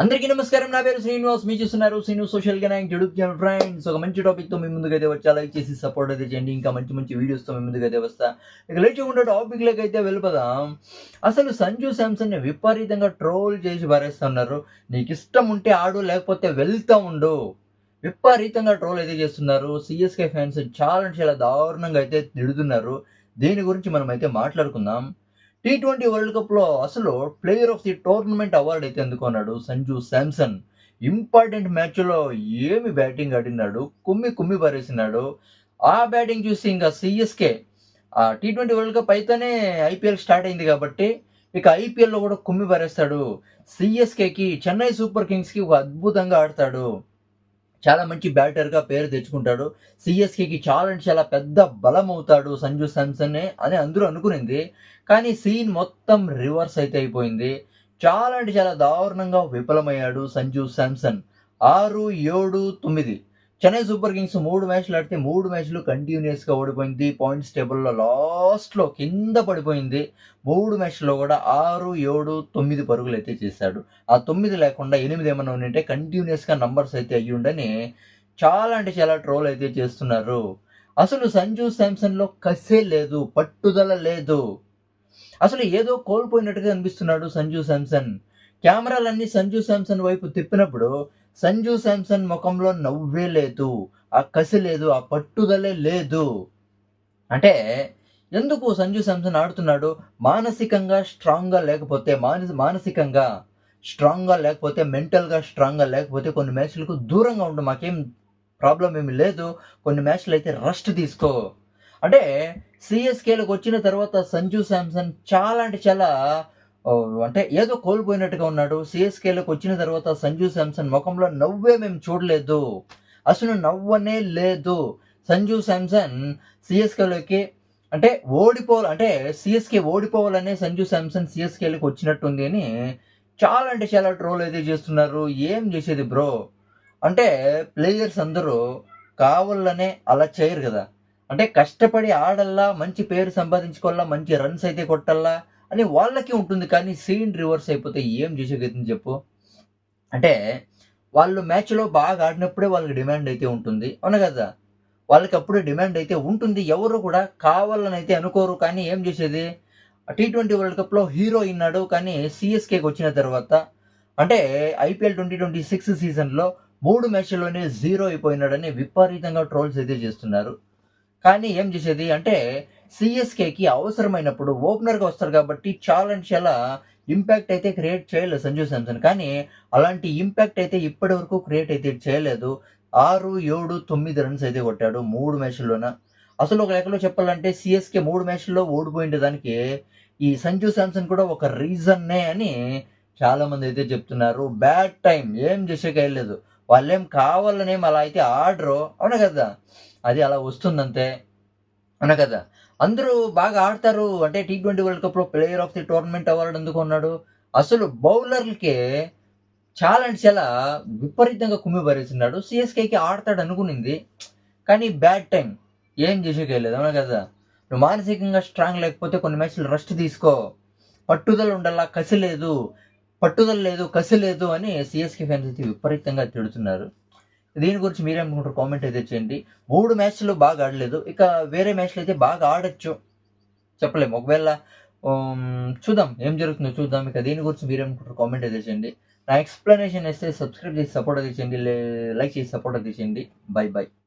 అందరికీ నమస్కారం. నా పేరు శ్రీనివాస్. మీరు చూస్తున్నారు శ్రీను సోషల్ గెనాంగ్ యూట్యూబ్ ఛానల్. ఫ్రెండ్స్, ఒక మంచి టాపిక్తో మీ ముందుకైతే వచ్చా. లైక్ చేసి సపోర్ట్ అయితే చేయండి. ఇంకా మంచి మంచి వీడియోస్తో మీ ముందుకైతే వస్తా. ఇక లేట్ చేయకుండా టాపిక్లోకి అయితే వెళ్ళిపోదాం. అసలు సంజు శాంసన్ని విపరీతంగా ట్రోల్ చేసి పారేస్తున్నారు. నీకు ఇష్టం ఉంటే ఆడు, లేకపోతే వెళ్తా ఉండు. విపరీతంగా ట్రోల్ అయితే చేస్తున్నారు. సిఎస్కే ఫ్యాన్స్ చాలా అంటే చాలా దారుణంగా అయితే తిడుతున్నారు. దీని గురించి మనం అయితే మాట్లాడుకుందాం. టీ20 వరల్డ్ కప్‌లో అసలు player of the tournament award అయితే అందుకున్నాడు సంజు శాంసన్. ఇంపార్టెంట్ మ్యాచ్‌లో ఏమి బ్యాటింగ్ ఆడినాడు. కుమ్మి కుమ్మి పారేసినాడు. ఆ బ్యాటింగ్ చూసి ఇంకా సీఎస్‌కే టీ20 వరల్డ్ కప్ అయితేనే ఐపీఎల్ స్టార్ట్ అయింది కాబట్టి ఇక ఐపీఎల్‌లో కూడా కుమ్మి పారేస్తాడు. సీఎస్‌కేకి, చెన్నై సూపర్ కింగ్స్‌కి ఒక అద్భుతంగా ఆడతాడు. చాలా మంచి బ్యాటర్‌గా పేరు తెచ్చుకుంటాడు. సీఎస్‌కేకి చాలా అంటే చాలా పెద్ద బలం అవుతాడు సంజు శాంసనే అని అందరూ అనుకునింది. కానీ సీన్ మొత్తం రివర్స్ అయితే అయిపోయింది. చాలా అంటే చాలా దారుణంగా విఫలమయ్యాడు సంజు శాంసన్. 6, 7, 9 చెన్నై సూపర్ కింగ్స్ 3 మ్యాచ్‌లు ఆడితే 3 మ్యాచ్‌లు కంటిన్యూయస్‌గా ఓడిపోయింది. పాయింట్స్ టేబుల్‌లో లాస్ట్‌లో కింద పడిపోయింది. 3 మ్యాచ్‌లో కూడా 6, 7, 9 పరుగులైతే చేశాడు. ఆ 9 లేకుండా 8 ఏమన్నా ఉండింటే కంటిన్యూయస్‌గా నంబర్స్ అయితే అయ్యుండని చాలా అంటే చాలా ట్రోల్ అయితే చేస్తున్నారు. అసలు సంజు శాంసన్‌లో కసే లేదు, పట్టుదల లేదు. అసలు ఏదో కోల్పోయినట్టుగా అనిపిస్తున్నాడు సంజు శాంసన్. కెమెరాలన్నీ సంజు శాంసన్ వైపు తిప్పినప్పుడు సంజు శాంసన్ ముఖంలో నవ్వే లేదు. ఆ కసి లేదు, ఆ పట్టుదలే లేదు. అంటే ఎందుకు సంజు శాంసన్ ఆడుతున్నాడు? మానసికంగా స్ట్రాంగ్‌గా లేకపోతే మానసికంగా స్ట్రాంగ్‌గా లేకపోతే, మెంటల్‌గా స్ట్రాంగ్‌గా లేకపోతే కొన్ని మ్యాచ్‌లకు దూరంగా ఉండు. మాకేం ప్రాబ్లమ్ ఏమి లేదు. కొన్ని మ్యాచ్‌లయితే రెస్ట్ తీసుకో. అంటే సీఎస్‌కే‌లోకొచ్చిన తర్వాత సంజు శాంసన్ చాలా అంటే చాలా అంటే ఏదో కోల్పోయినట్టుగా ఉన్నాడు. సీఎస్‌కే‌లోకొచ్చిన తర్వాత సంజు శాంసన్ మొఖంలో నవ్వే మేము చూడలేదు. అసలు నవ్వనే లేదు. సంజు శాంసన్ సీఎస్‌కే‌లోకి అంటే అంటే సీఎస్‌కే ఓడిపోవాలనే సంజు శాంసన్ సీఎస్‌కే‌లోకి వచ్చినట్టుంది అని చాలా అంటే చాలా ట్రోల్ అయితే చేస్తున్నారు. ఏం చేసేది బ్రో? అంటే ప్లేయర్స్ అందరూ కావాలనే అలా చేయరు గదా! అంటే కష్టపడి ఆడల్లా, మంచి పేరు సంపాదించుకోవాలా, మంచి రన్స్ అయితే కొట్టాలా అని వాళ్ళకి ఉంటుంది. కానీ సీన్ రివర్స్ అయిపోతే ఏం చేసేకైతుంది చెప్పు? అంటే వాళ్ళు మ్యాచ్‌లో బాగా ఆడినప్పుడే వాళ్ళకి డిమాండ్ అయితే ఉంటుంది. అవునా గదా! వాళ్ళకి అప్పుడే డిమాండ్ అయితే ఉంటుంది. ఎవరు కూడా కావాలనైతే అనుకోరు. కానీ ఏం చేసేది? టీ20 వరల్డ్ కప్‌లో హీరో అయినాడు. కానీ సీఎస్‌కేకొచ్చిన తర్వాత అంటే ఐపీఎల్ 2026 సీజన్‌లో 3 మ్యాచ్‌ల్లోనే 0 అయిపోయినాడని విపరీతంగా ట్రోల్స్ అయితే చేస్తున్నారు. కానీ ఏం చేసేది? అంటే సీఎస్‌కేకి అవసరమైనప్పుడు ఓపెనర్‌గా వస్తారు కాబట్టి చాలా అంటే చాలా ఇంపాక్ట్ అయితే క్రియేట్ చేయలేదు సంజు శాంసన్. కానీ అలాంటి ఇంపాక్ట్ అయితే ఇప్పటి వరకు క్రియేట్ అయితే చేయలేదు. 6, 7, 9 రన్స్ అయితే కొట్టాడు 3 మ్యాచ్‌ల్లోన. అసలు ఒక లెక్కలో చెప్పాలంటే సీఎస్‌కే 3 మ్యాచ్‌ల్లో ఓడిపోయిండే దానికి ఈ సంజు శాంసన్ కూడా ఒక రీజన్నే అని చాలామంది అయితే చెప్తున్నారు. బ్యాడ్ టైమ్ ఏం చేసేకయ్యలేదు. వాళ్ళేం కావాలనేం అలా అయితే ఆడరు. అవునా కదా! అది అలా వస్తుందంతే. అవునా కదా! అందరూ బాగా ఆడతారు. అంటే టీ20 వరల్డ్ కప్‌లో player of the tournament award అందుకున్నాడు. అసలు బౌలర్‌లకే చాలా అంటే చాలా విపరీతంగా కుమ్మి పడేస్తున్నాడు. సీఎస్‌కేకి ఆడతాడనుకునింది. కానీ బ్యాడ్ టైమ్. ఏం చేసేకేయలేదు. అవునా కదా! నువ్వు మానసికంగా స్ట్రాంగ్ లేకపోతే కొన్ని మ్యాచ్‌లు రెస్ట్ తీసుకో. పట్టుదల ఉండాల, కసి లేదు. పట్టుదల లేదు, కసి లేదు అని సీఎస్‌కే ఫ్యాన్స్ అయితే విపరీతంగా తిడుతున్నారు. దీని గురించి మీరేమనుకుంటారు? కామెంట్ అయితే చేయండి. 3 మ్యాచ్‌లు బాగా ఆడలేదు. ఇక వేరే మ్యాచ్‌లు అయితే బాగా ఆడొచ్చు. చెప్పలేము. ఒకవేళ చూద్దాం. ఏం జరుగుతుందో చూద్దాం. ఇక దీని గురించి మీరేమనుకుంటారు? కామెంట్ అయితే చేయండి. నా ఎక్స్‌ప్లనేషన్ నచ్చితే సబ్స్క్రైబ్ చేసి సపోర్ట్ అయితే చేయండి. లైక్ చేసి సపోర్ట్ అయితే చేయండి. బై.